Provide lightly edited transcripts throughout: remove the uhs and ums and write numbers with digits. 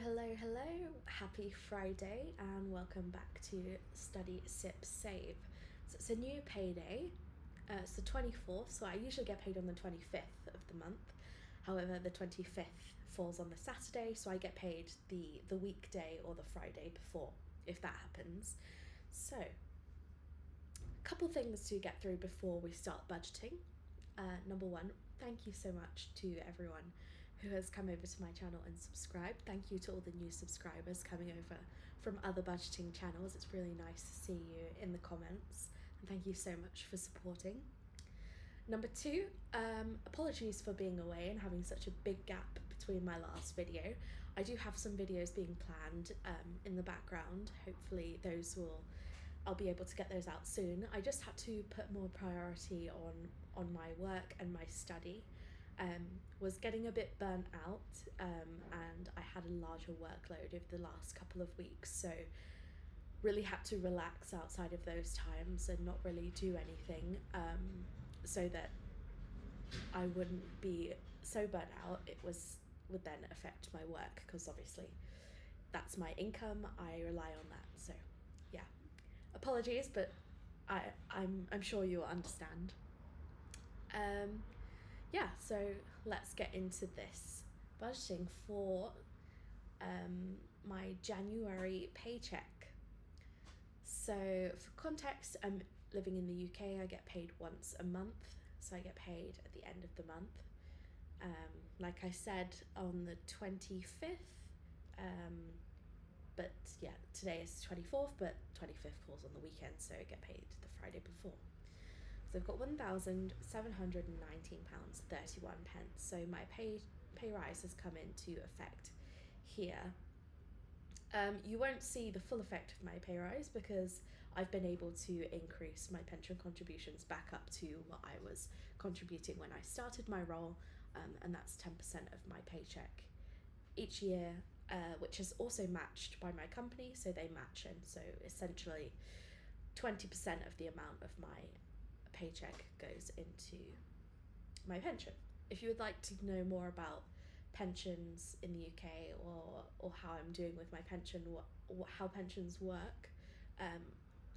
Hello. Happy Friday and welcome back to Study, Sip, Save. So it's a new payday. It's the 24th, so I usually get paid on the 25th of the month. However, the 25th falls on the Saturday, so I get paid the weekday or the Friday before, if that happens. So, a couple things to get through before we start budgeting. Number one, thank you so much to everyone who has come over to my channel and subscribed. Thank you to all the new subscribers coming over from other budgeting channels. It's really nice to see you in the comments, and thank you so much for supporting. Number two, apologies for being away and having such a big gap between my last video. I do have some videos being planned in the background. Hopefully I'll be able to get those out soon. I just had to put more priority on my work and my study. Was getting a bit burnt out, and I had a larger workload over the last couple of weeks, so really had to relax outside of those times and not really do anything, so that I wouldn't be so burnt out would then affect my work, because obviously that's my income. I rely on that, so yeah, apologies, but I'm sure you'll understand. Yeah, so let's get into this budgeting for my January paycheck. So for context, I'm living in the UK. I get paid once a month, so I get paid at the end of the month. Like I said, on the 25th, but yeah, today is the 24th, but 25th falls on the weekend, so I get paid the Friday before. So I've got £1,719.31. So my pay rise has come into effect here. You won't see the full effect of my pay rise because I've been able to increase my pension contributions back up to what I was contributing when I started my role, and that's 10% of my paycheck each year, which is also matched by my company, so they match, and so essentially 20% of the amount of my paycheck goes into my pension. If you would like to know more about pensions in the UK or how I'm doing with my pension, how pensions work,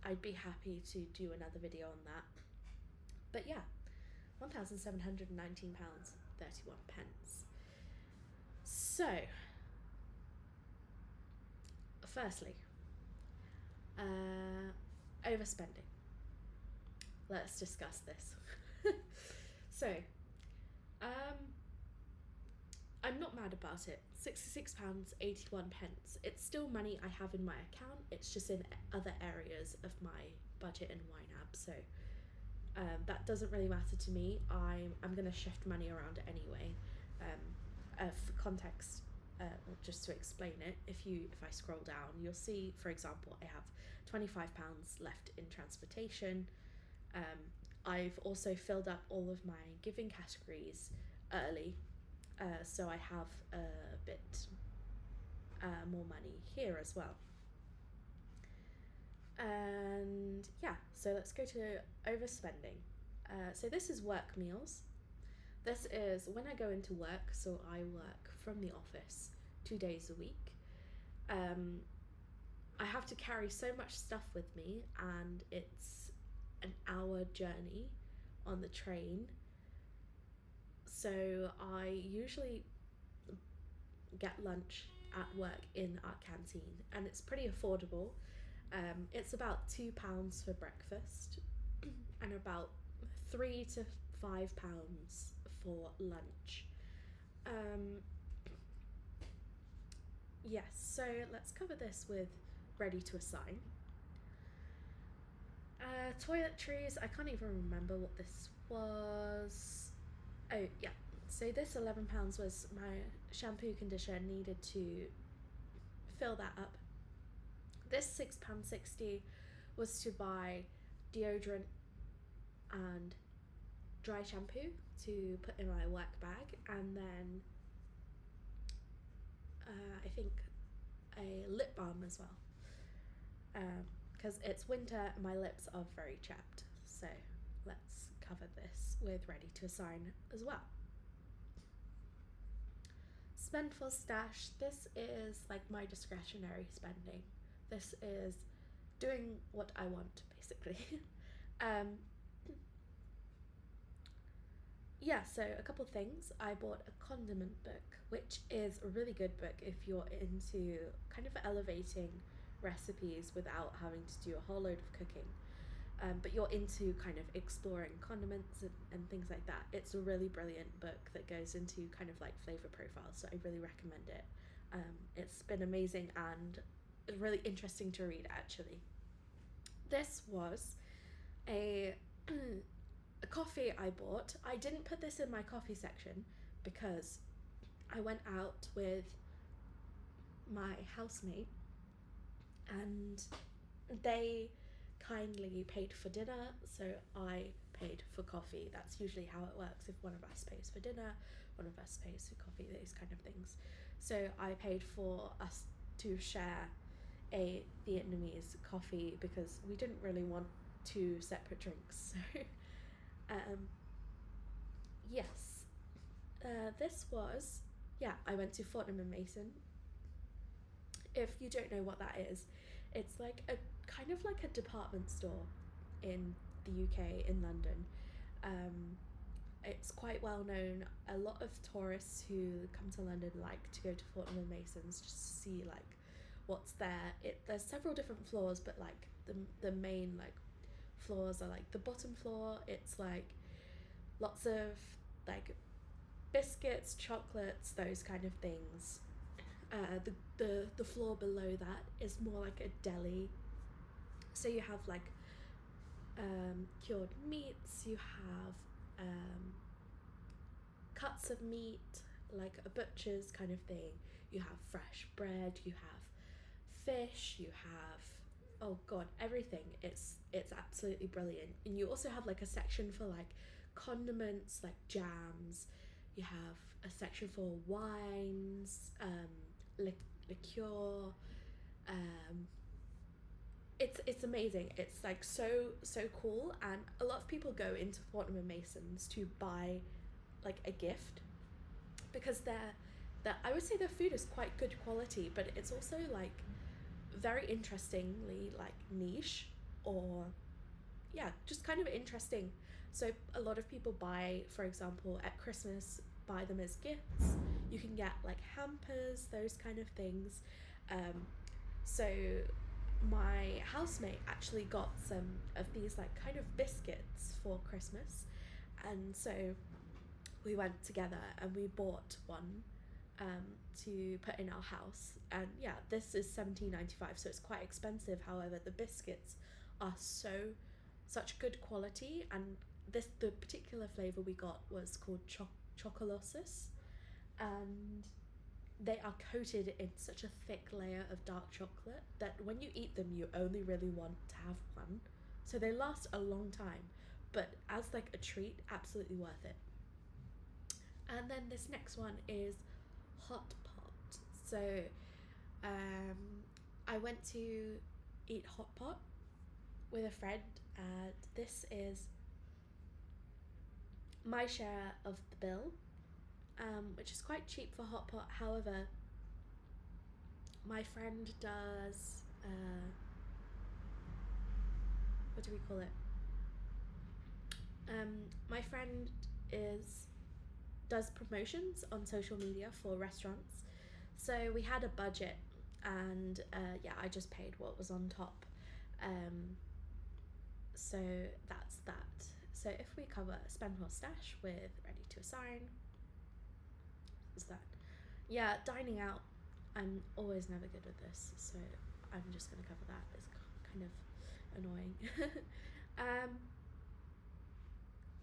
I'd be happy to do another video on that. But yeah, £1,719.31. So, firstly, overspending. Let's discuss this. So, I'm not mad about it. £66.81. It's still money I have in my account. It's just in other areas of my budget and YNAB. So that doesn't really matter to me. I'm going to shift money around anyway. For context, just to explain it, if I scroll down, you'll see, for example, I have £25 left in transportation. I've also filled up all of my giving categories early, so I have a bit more money here as well. And yeah, so let's go to overspending. So this is work meals. This is when I go into work, so I work from the office 2 days a week. I have to carry so much stuff with me, and it's an hour journey on the train, so I usually get lunch at work in our canteen, and it's pretty affordable. It's about £2 for breakfast and about £3 to £5 for lunch. Yes, so let's cover this with ready to assign. Toiletries, I can't even remember what this was. Oh yeah, so this £11 was my shampoo conditioner, needed to fill that up. This £6.60 was to buy deodorant and dry shampoo to put in my work bag, and then I think a lip balm as well. Because it's winter and my lips are very chapped, so let's cover this with ready to assign as well. spend for stash, this is like my discretionary spending. This is doing what I want, basically. um, yeah, so a couple things. I bought a condiment book, which is a really good book if you're into kind of elevating recipes without having to do a whole load of cooking. But you're into kind of exploring condiments and things like that. It's a really brilliant book that goes into kind of like flavor profiles, so I really recommend it. It's been amazing and really interesting to read, actually. This was a a coffee I bought. I didn't put this in my coffee section because I went out with my housemate and they kindly paid for dinner, so I paid for coffee. That's usually how it works. If one of us pays for dinner, one of us pays for coffee, those kind of things. So I paid for us to share a Vietnamese coffee because we didn't really want two separate drinks. So yes, this was, yeah, I went to Fortnum and Mason. If you don't know what that is, it's like a kind of like a department store in the UK, in London. It's quite well known. A lot of tourists who come to London like to go to Fortnum and Mason's just to see like what's there. There's several different floors, but like the main like floors are like the bottom floor. It's like lots of like biscuits, chocolates, those kind of things. The floor below that is more like a deli. So you have like cured meats, you have cuts of meat, like a butcher's kind of thing. You have fresh bread, you have fish, you have, oh god, everything. It's absolutely brilliant. And you also have like a section for like condiments, like jams. You have a section for wines, liqueur. It's amazing. It's like so cool, and a lot of people go into Fortnum and Mason's to buy like a gift because I would say their food is quite good quality, but it's also like very interestingly like niche, or yeah, just kind of interesting. So a lot of people buy, for example, at Christmas, buy them as gifts. You can get like hampers, those kind of things. So my housemate actually got some of these like kind of biscuits for Christmas, and so we went together and we bought one to put in our house. And yeah, this is $17.95, so it's quite expensive. However, the biscuits are such good quality, and the particular flavor we got was called chocolosis, and they are coated in such a thick layer of dark chocolate that when you eat them, you only really want to have one. So they last a long time, but as like a treat, absolutely worth it. And then this next one is hot pot. So I went to eat hot pot with a friend, and this is my share of the bill, which is quite cheap for hot pot. However, my friend does what do we call it? My friend does promotions on social media for restaurants. So we had a budget, and yeah, I just paid what was on top. So that's that. So if we cover spend or stash with ready to assign, is that? Yeah, dining out. I'm always never good with this, so I'm just gonna cover that. It's kind of annoying.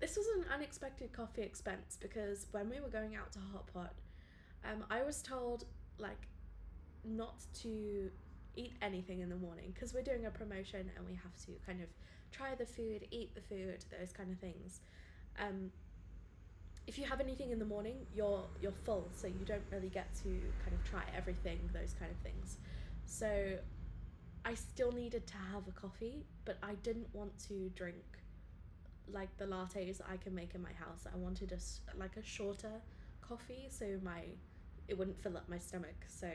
This was an unexpected coffee expense because when we were going out to Hot Pot, I was told like not to eat anything in the morning because we're doing a promotion and we have to kind of try the food, eat the food, those kind of things. If you have anything in the morning, you're full, so you don't really get to kind of try everything, those kind of things. So I still needed to have a coffee, but I didn't want to drink like the lattes that I can make in my house. I wanted a shorter coffee, so my it wouldn't fill up my stomach. So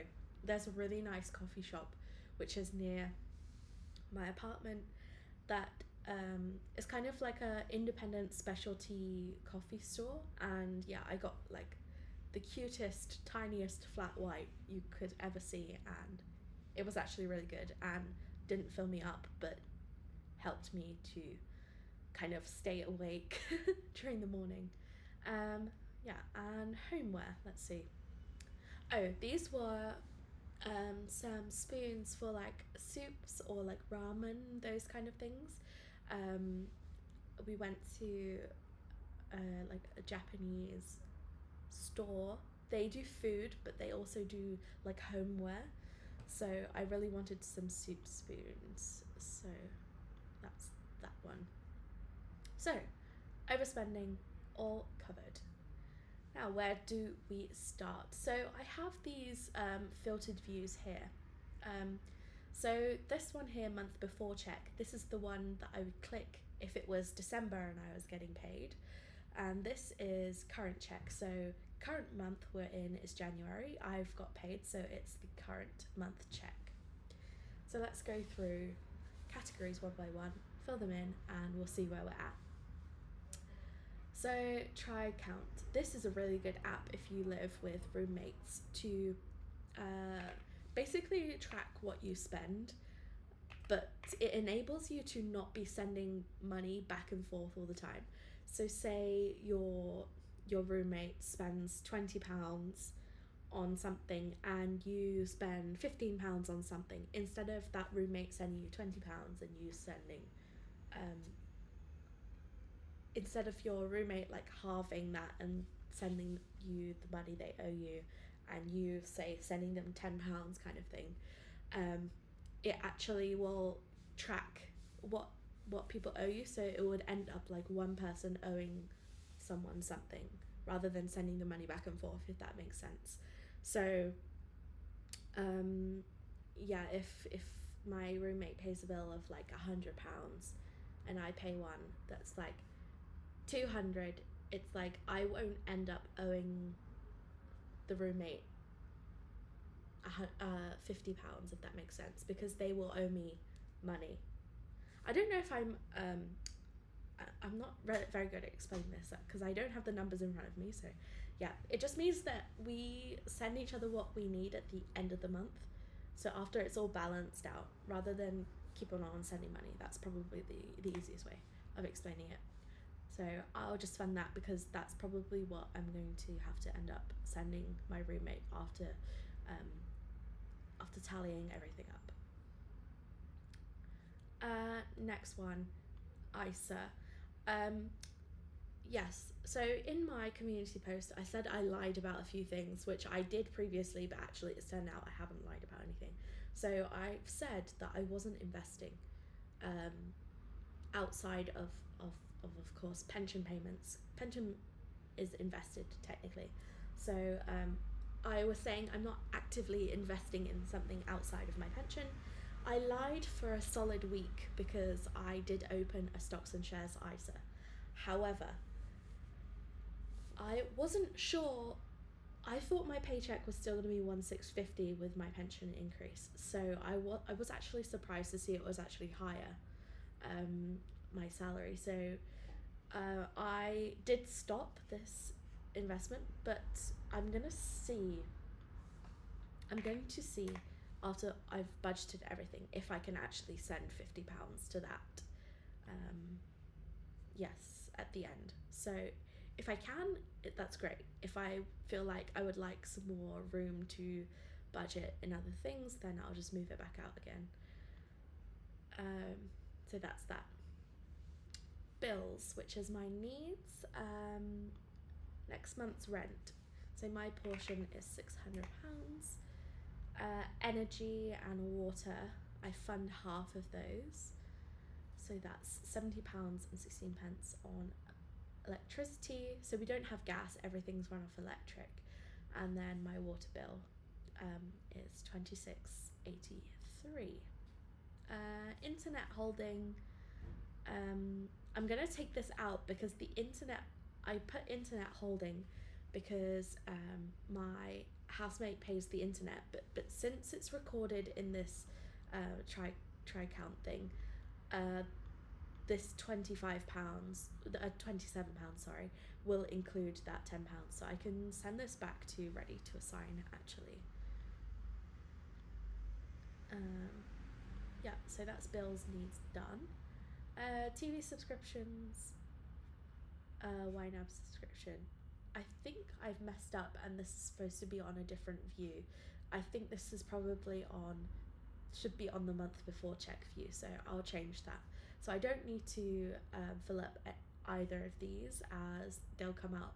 there's a really nice coffee shop which is near my apartment that is kind of like a independent specialty coffee store, and yeah, I got like the cutest, tiniest flat white you could ever see, and it was actually really good and didn't fill me up but helped me to kind of stay awake during the morning. Yeah, and homeware, let's see. Oh, these were some spoons for like soups or like ramen, those kind of things. We went to like a Japanese store. They do food, but they also do like homeware. So I really wanted some soup spoons. So that's that one. So, overspending all covered. Now, where do we start? So I have these filtered views here. So this one here, month before check, this is the one that I would click if it was December and I was getting paid. And this is current check. So current month we're in is January. I've got paid, so it's the current month check. So let's go through categories one by one, fill them in, and we'll see where we're at. So try count. This is a really good app if you live with roommates to basically track what you spend, but it enables you to not be sending money back and forth all the time. So say your roommate spends £20 on something and you spend £15 on something, instead of that roommate sending you £20 and you sending instead of your roommate like halving that and sending you the money they owe you, and you say sending them £10 kind of thing, it actually will track what people owe you, so it would end up like one person owing someone something rather than sending the money back and forth, if that makes sense. So yeah, if my roommate pays a bill of like £100 and I pay one that's like 200, it's like I won't end up owing the roommate £50, if that makes sense, because they will owe me money. I don't know if I'm not very good at explaining this because I don't have the numbers in front of me. So yeah, it just means that we send each other what we need at the end of the month, so after it's all balanced out, rather than keep on sending money. That's probably the easiest way of explaining it. So I'll just fund that because that's probably what I'm going to have to end up sending my roommate after tallying everything up. Next one, ISA. Yes, so in my community post I said I lied about a few things, which I did previously, but actually it's turned out I haven't lied about anything. So I've said that I wasn't investing outside of course pension payments. Pension is invested technically, so I was saying I'm not actively investing in something outside of my pension. I lied for a solid week because I did open a stocks and shares ISA. However, I wasn't sure. I thought my paycheck was still going to be 1,650 with my pension increase, so I was actually surprised to see it was actually higher, my salary. So I did stop this investment, but I'm going to see after I've budgeted everything if I can actually send £50 to that, yes, at the end. So if I can, that's great. If I feel like I would like some more room to budget in other things, then I'll just move it back out again. So that's that. Bills, which is my needs. Next month's rent. So my portion is £600. Energy and water, I fund half of those. So that's £70.16 on electricity. So we don't have gas, everything's run off electric. And then my water bill is £26.83. Internet holding, I'm gonna take this out because I put internet holding because my housemate pays the internet, but since it's recorded in this tri count thing, this £25, £27, sorry, will include that £10. So I can send this back to ready to assign actually. Yeah, so that's bills needs done. TV subscriptions, YNAB subscription. I think I've messed up and this is supposed to be on a different view. I think this is probably should be on the month before check view, so I'll change that. So I don't need to fill up either of these as they'll come out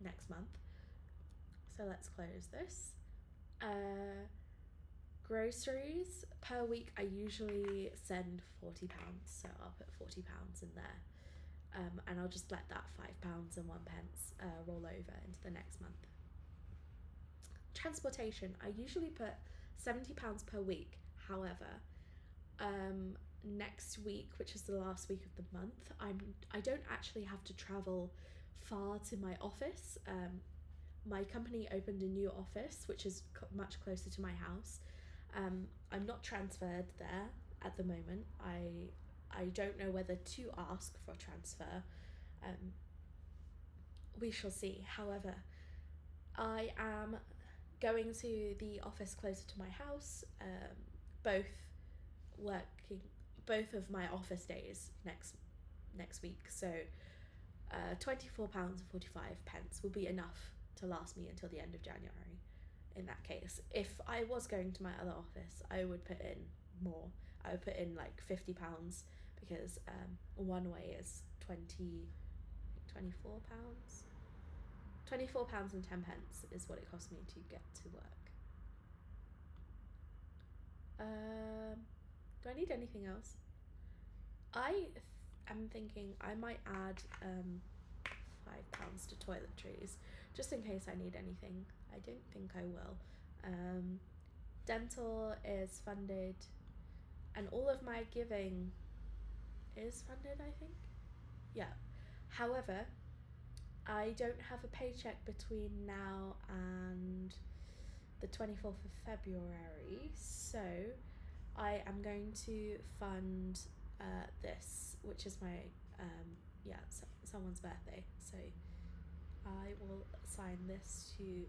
next month. So let's close this. Groceries per week, I usually send £40, so I'll put £40 in there. And I'll just let that £5 and 1 pence roll over into the next month. Transportation, I usually put £70 per week. However, next week, which is the last week of the month, I don't actually have to travel far to my office. My company opened a new office, which is much closer to my house. I'm not transferred there at the moment. I don't know whether to ask for a transfer. We shall see. However, I am going to the office closer to my house, both of my office days next week. So £24.45 will be enough to last me until the end of January. In that case, if I was going to my other office, I would put in more. I would put in like £50 because one way is £24. £24 and 10 pence is what it cost me to get to work. Do I need anything else? I am thinking I might add £5 to toiletries just in case I need anything. I don't think I will. Dental is funded, and all of my giving is funded, I think. Yeah. However, I don't have a paycheck between now and the 24th of February, so I am going to fund this, which is my someone's birthday, so I will assign this to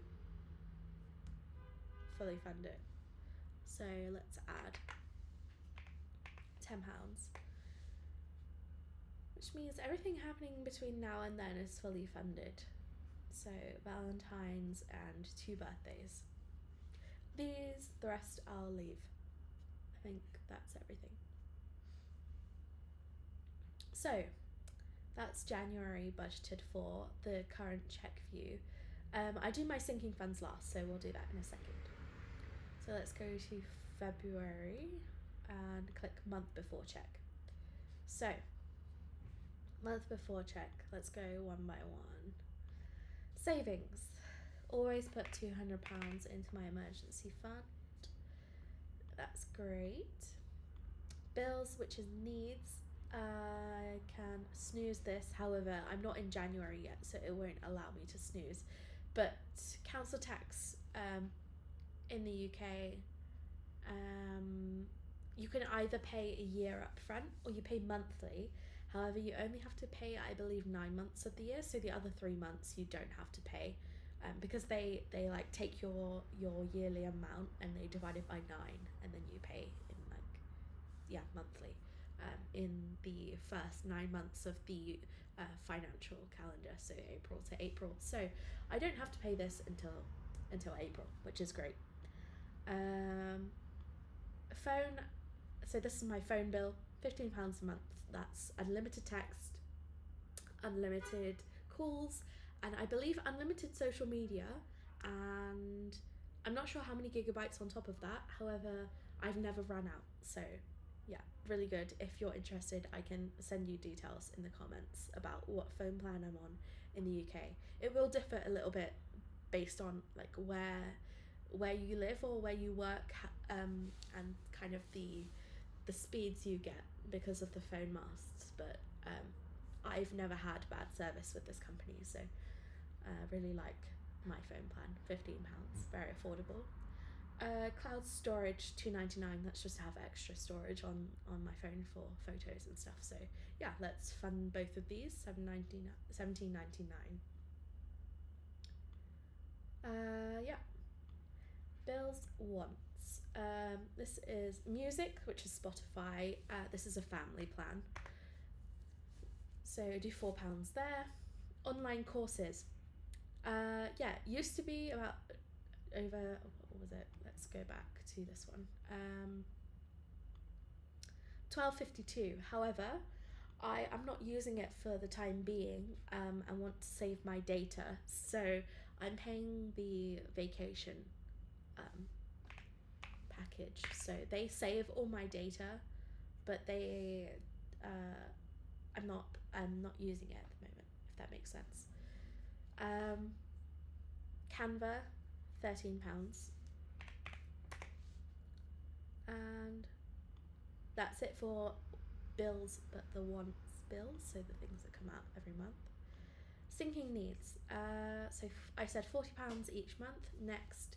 fully fund it. So let's add £10, which means everything happening between now and then is fully funded. So Valentine's and 2 birthdays. The rest I'll leave. I think that's everything. So that's January budgeted for the current check view. I do my sinking funds last, so we'll do that in a second. So let's go to February and click month before check. So month before check, let's go one by one. Savings, always put £200 into my emergency fund. That's great. Bills, which is needs, I can snooze this. However, I'm not in January yet, so it won't allow me to snooze. But council tax in the UK, you can either pay a year up front or you pay monthly. However, you only have to pay, I believe, 9 months of the year, so the other 3 months you don't have to pay, because they like take your yearly amount and they divide it by 9, and then you pay in monthly in the first 9 months of the financial calendar, so April to April. So I don't have to pay this until April, which is great. Phone, so this is my phone bill, £15 a month. That's unlimited text, unlimited calls, and I believe unlimited social media, and I'm not sure how many gigabytes on top of that. However, I've never run out, so yeah, really good. If you're interested, I can send you details in the comments about what phone plan I'm on in the UK. It will differ a little bit based on like where you live or where you work, and kind of the speeds you get because of the phone masts, but I've never had bad service with this company, so really like my phone plan, £15, very affordable. Cloud storage, $2.99. That's just to have extra storage on my phone for photos and stuff. So yeah, let's fund both of these. $17.99. Yeah. Bills, wants. This is music, which is Spotify. This is a family plan. So do £4 there. Online courses. Yeah, used to be about over, what was it? Let's go back to this one. $12.52. However, I am not using it for the time being. I want to save my data, so I'm paying the vacation package. So they save all my data, but I'm not using it at the moment, if that makes sense. Canva, £13. And that's it for bills, but the wants bills, so the things that come out every month. Sinking needs. So I said £40 each month. Next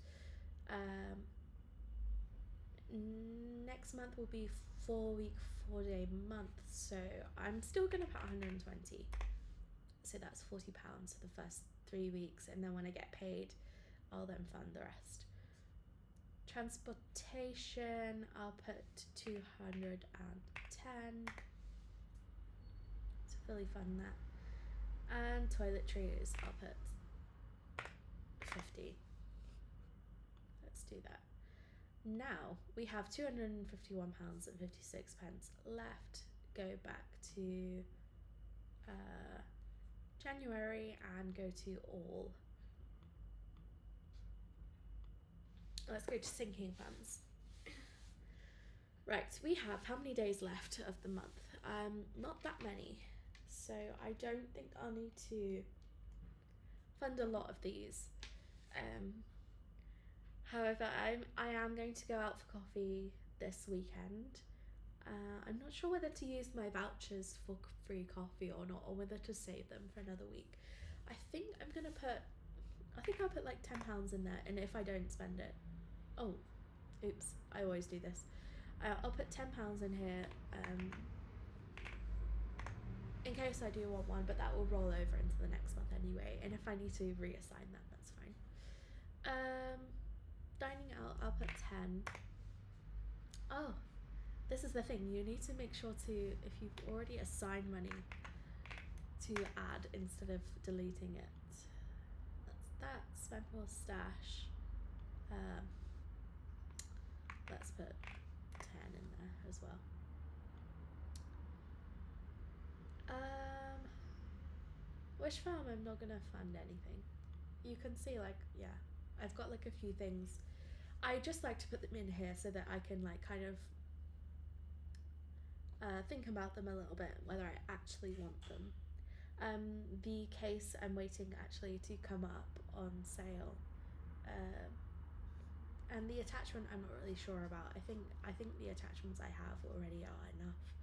month will be 4-week, 4-day month. So I'm still gonna put 120. So that's £40 for the first 3 weeks, and then when I get paid, I'll then fund the rest. Transportation, I'll put 210 to fully fund that. And toiletries, I'll put 50. Let's do that. Now we have £251.56 left. Go back to January and go to all. Let's go to sinking funds. Right, we have how many days left of the month? Not that many, so I don't think I'll need to fund a lot of these. However, I am going to go out for coffee this weekend. I'm not sure whether to use my vouchers for free coffee or not, or whether to save them for another week. I think I'll put like £10 in there, and if I don't spend it, oh, oops, I always do this. I'll put £10 in here, in case I do want one, but that will roll over into the next month anyway, and if I need to reassign that, that's fine. Dining out, I'll put 10. Oh, this is the thing, you need to make sure to, if you've already assigned money, to add instead of deleting it. That's that. Spend more stash. Let's put 10 in there as well. Wish farm, I'm not gonna fund anything. You can see, like, yeah, I've got like a few things. I just like to put them in here so that I can like kind of think about them a little bit, whether I actually want them. The case I'm waiting actually to come up on sale, and the attachment I'm not really sure about. I think the attachments I have already are enough.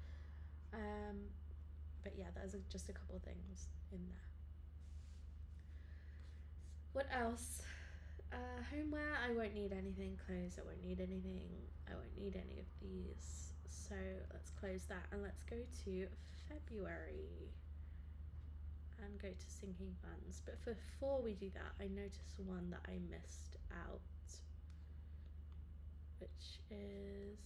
But yeah, there's just a couple things in there. What else? Homeware, I won't need anything. Clothes, I won't need anything. I won't need any of these. So let's close that and let's go to February and go to sinking funds. But before we do that, I noticed one that I missed out, which is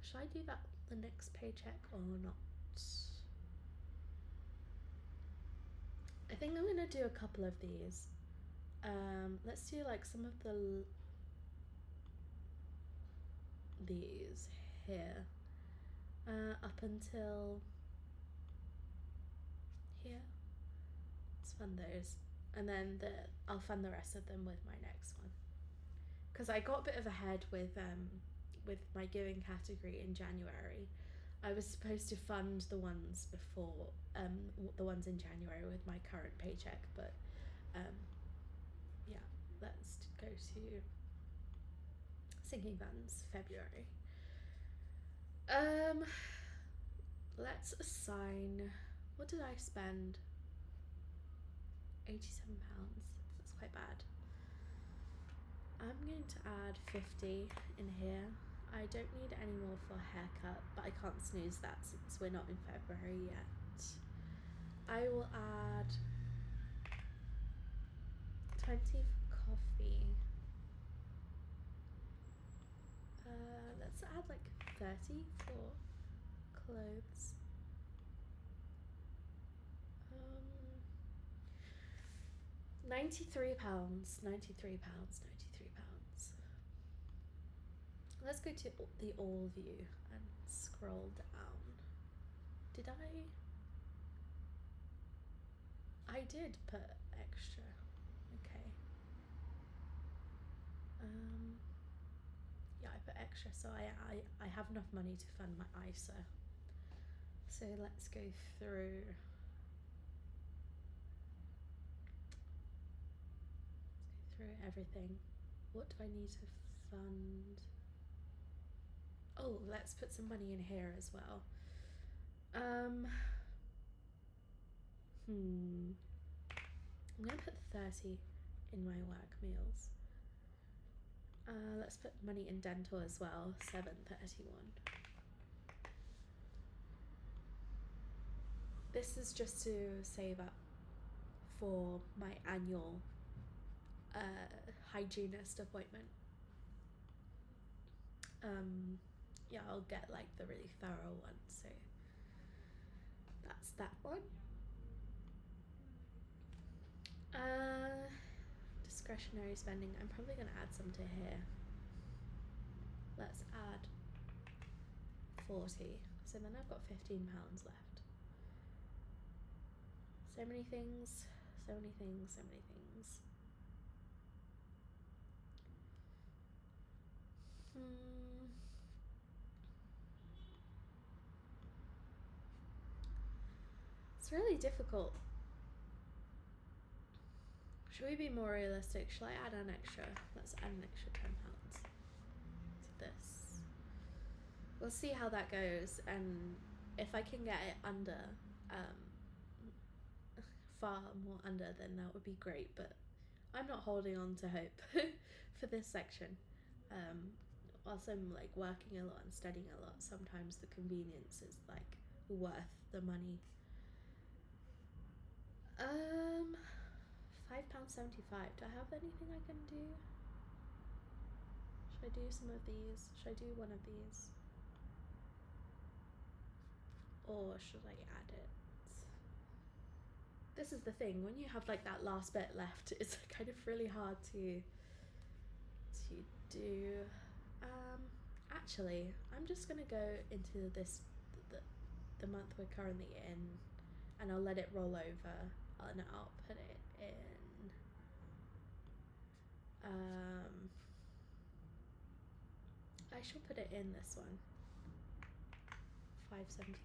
should I do that the next paycheck or not? I think I'm gonna do a couple of these. Let's do like some of these here, up until here. Let's fund those, and then I'll fund the rest of them with my next one. Because I got a bit of ahead with my giving category in January. I was supposed to fund the ones before, the ones in January with my current paycheck, but yeah, let's go to sinking funds, February. let's assign, what did I spend? £87. That's quite bad. I'm going to add 50 in here. I don't need any more for haircut, but I can't snooze that since we're not in February yet. I will add 20 for coffee. Let's add like 30 for clothes. £93. £93. Let's go to the all view and scroll down. Did I did put extra. Okay. Yeah, I put extra, so I have enough money to fund my ISA. So let's go through. Everything. What do I need to fund? Oh, let's put some money in here as well. I'm gonna put 30 in my work meals. Let's put money in dental as well, 731. This is just to save up for my annual hygienist appointment. Yeah, I'll get like the really thorough one, so that's that one. Discretionary spending, I'm probably gonna add some to here. Let's add 40, so then I've got £15 left. So many things. It's really difficult. Should we be more realistic? Shall I add an extra? Let's add an extra £10 to this. We'll see how that goes, and if I can get it under, far more under, then that would be great, but I'm not holding on to hope for this section. Whilst I'm like working a lot and studying a lot, sometimes the convenience is like worth the money. £5.75. Do I have anything I can do? Should I do some of these? Should I do one of these? Or should I add it? This is the thing, when you have like that last bit left, it's kind of really hard to do. Actually, I'm just gonna go into this, the month we're currently in, and I'll let it roll over, and I'll put it in. I shall put it in this one. $5.75.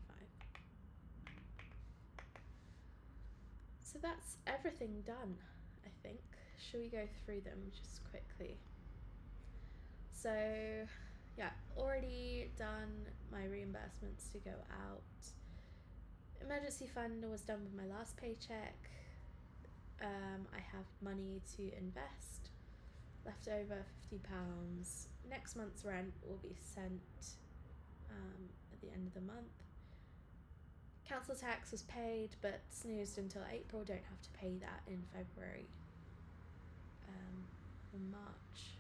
So that's everything done, I think. Shall we go through them just quickly? So yeah, already done my reimbursements to go out. Emergency fund was done with my last paycheck. I have money to invest, left over £50. Next month's rent will be sent at the end of the month. Council tax was paid but snoozed until April, don't have to pay that in February or March.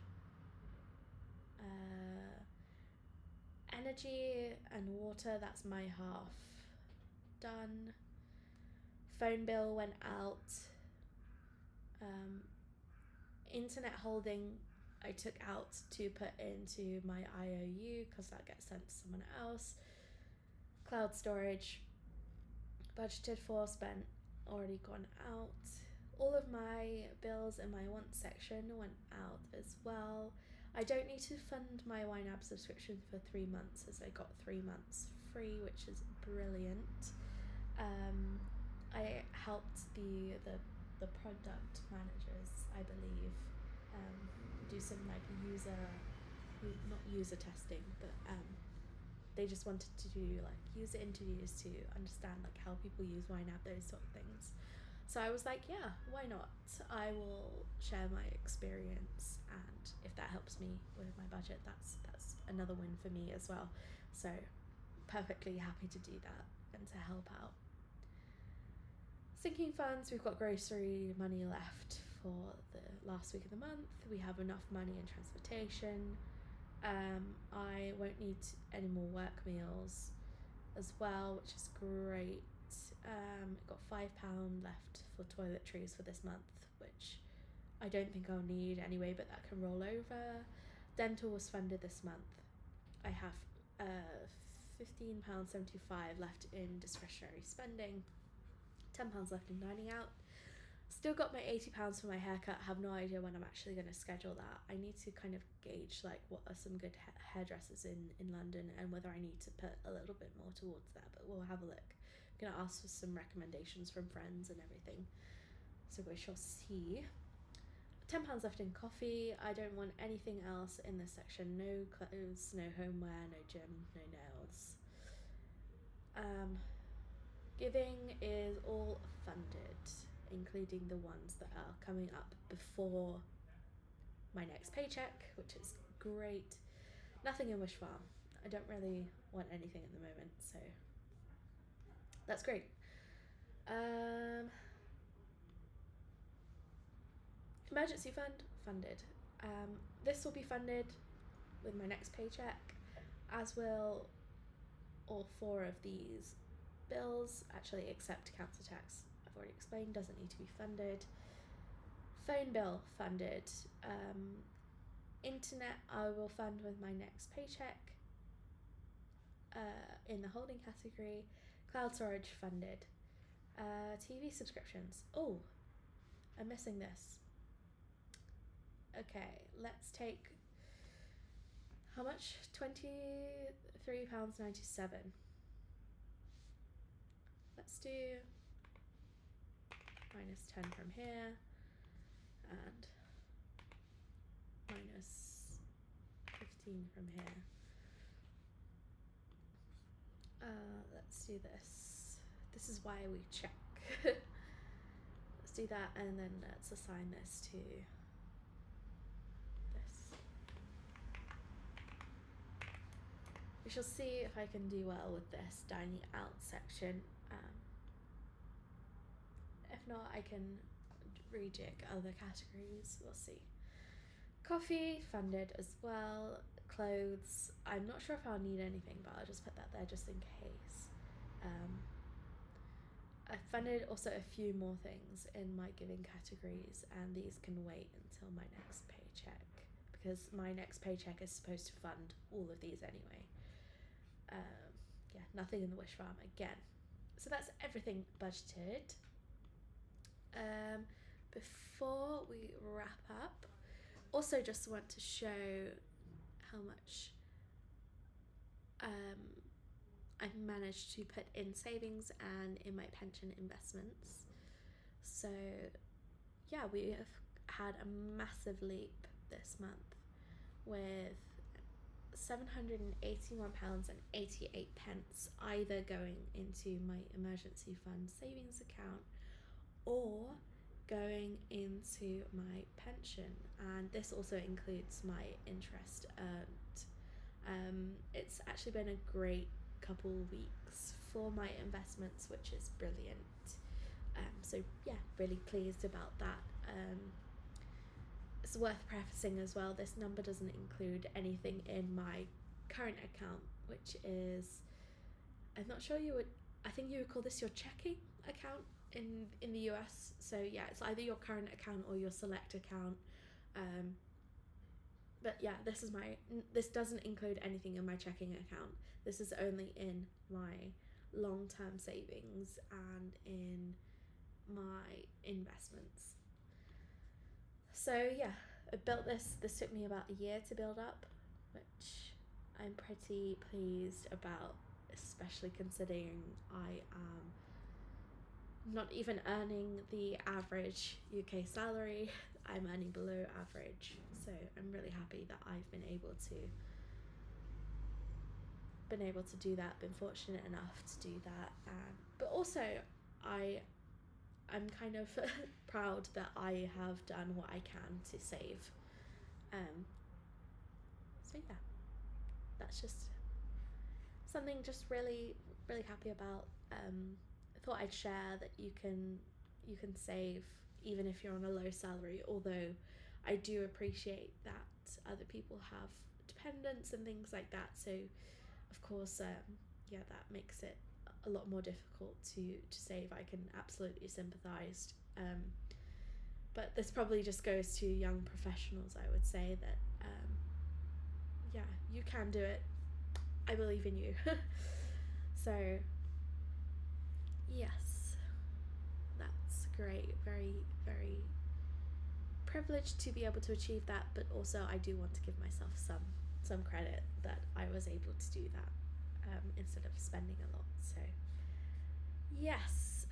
Energy and water, that's my half done. Phone bill went out. Internet holding I took out to put into my IOU because that gets sent to someone else. Cloud storage budgeted for, spent, already gone out. All of my bills in my wants section went out as well. I don't need to fund my YNAB subscription for 3 months, as I got 3 months free, which is brilliant. I helped the product managers, I believe, do some like not user testing, but they just wanted to do like user interviews to understand like how people use YNAB, those sort of things. So I was like, yeah, why not? I will share my experience, and if that helps me with my budget, that's another win for me as well. So perfectly happy to do that and to help out. Sinking funds, we've got grocery money left for the last week of the month. We have enough money in transportation. I won't need any more work meals as well, which is great. Got £5 left for toiletries for this month, which I don't think I'll need anyway, but that can roll over. Dental was funded this month. I have £15.75 left in discretionary spending, £10 left in dining out. Still got my £80 for my haircut. Have no idea when I'm actually going to schedule that. I need to kind of gauge like what are some good hairdressers in London and whether I need to put a little bit more towards that, but we'll have a look. I'm going to ask for some recommendations from friends and everything, so we shall see. £10 left in coffee. I don't want anything else in this section. No clothes, no homeware, no gym, no nails. Giving is all funded, including the ones that are coming up before my next paycheck, which is great. Nothing in Wish Farm. I don't really want anything at the moment, so that's great. Emergency fund, funded. This will be funded with my next paycheck, as will all 4 of these bills, actually, except council tax. I've already explained, doesn't need to be funded. Phone bill, funded. Internet, I will fund with my next paycheck in the holding category. Cloud storage, funded. TV subscriptions. Oh, I'm missing this. Okay, let's take, how much? £23.97. Let's do minus 10 from here and minus 15 from here. Let's do this. This is why we check. Let's do that, and then let's assign this to this. We shall see if I can do well with this dining out section. If not, I can rejig other categories. We'll see. Coffee, funded as well. Clothes, I'm not sure if I'll need anything, but I'll just put that there just in case. I funded also a few more things in my giving categories, and these can wait until my next paycheck, because my next paycheck is supposed to fund all of these anyway. Yeah, nothing in the Wish Farm again. So that's everything budgeted. Before we wrap up, also just want to show how much I've managed to put in savings and in my pension investments. So yeah, we have had a massive leap this month with £781.88 either going into my emergency fund savings account or going into my pension, and this also includes my interest earned. It's actually been a great couple weeks for my investments, which is brilliant. So yeah, really pleased about that. It's worth prefacing as well, this number doesn't include anything in my current account, which is, I'm not sure I think you would call this your checking account in the US. So yeah, it's either your current account or your select account. But yeah, this doesn't include anything in my checking account. This is only in my long-term savings and in my investments. So yeah, I built this took me about a year to build up, which I'm pretty pleased about, especially considering I am not even earning the average UK salary. I'm earning below average, so I'm really happy that I've been able to been able to do that, been fortunate enough to do that, but also I'm kind of proud that I have done what I can to save. So yeah, that's just something just really, really happy about. I thought I'd share that you can save even if you're on a low salary, although I do appreciate that other people have dependents and things like that, so of course that makes it a lot more difficult to save. I can absolutely sympathise, but this probably just goes to young professionals. I would say that you can do it. I believe in you. So yes, that's great. Very, very privileged to be able to achieve that, but also I do want to give myself some credit that I was able to do that instead of spending a lot. So yes,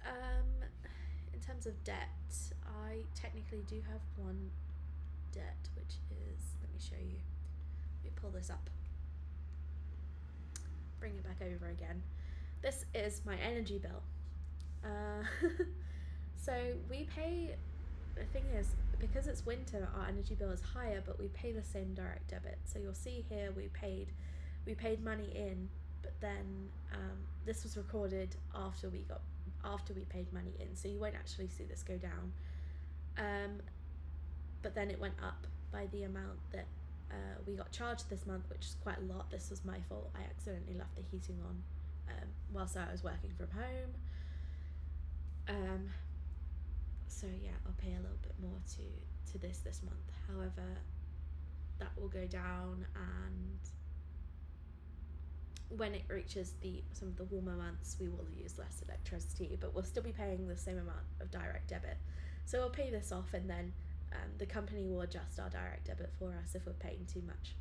in terms of debt, I technically do have one debt, which is, let me show you. Let me pull this up. Bring it back over again. This is my energy bill. So we pay, the thing is, because it's winter, our energy bill is higher, but we pay the same direct debit. So you'll see here we paid money in, but then this was recorded after we paid money in, so you won't actually see this go down. But then it went up by the amount that we got charged this month, which is quite a lot. This was my fault. I accidentally left the heating on whilst I was working from home. So yeah, I'll pay a little bit more to this month. However, that will go down, and when it reaches some of the warmer months, we will use less electricity, but we'll still be paying the same amount of direct debit. So we'll pay this off, and then the company will adjust our direct debit for us if we're paying too much.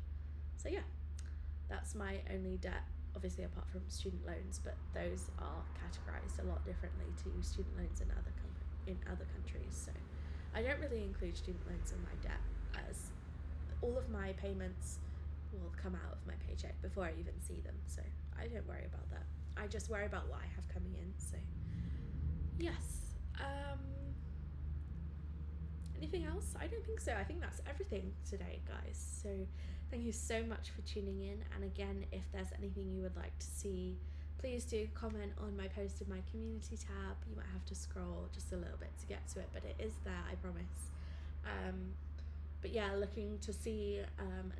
So yeah, that's my only debt, obviously apart from student loans, but those are categorized a lot differently to student loans in other countries. So I don't really include student loans in my debt, as all of my payments will come out of my paycheck before I even see them, so I don't worry about that. I just worry about what I have coming in. So yes. Anything else? I don't think so. I think that's everything today, guys. So thank you so much for tuning in, and again, if there's anything you would like to see, please do comment on my post in my community tab. You might have to scroll just a little bit to get to it, but it is there, I promise. But yeah, looking to see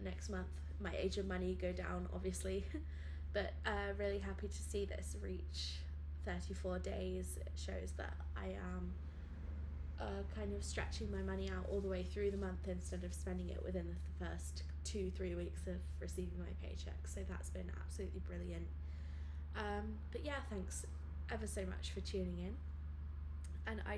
next month my age of money go down, obviously. But really happy to see this reach 34 days. It shows that I am kind of stretching my money out all the way through the month instead of spending it within the first 2-3 weeks of receiving my paycheck. So that's been absolutely brilliant. But yeah, thanks ever so much for tuning in, and I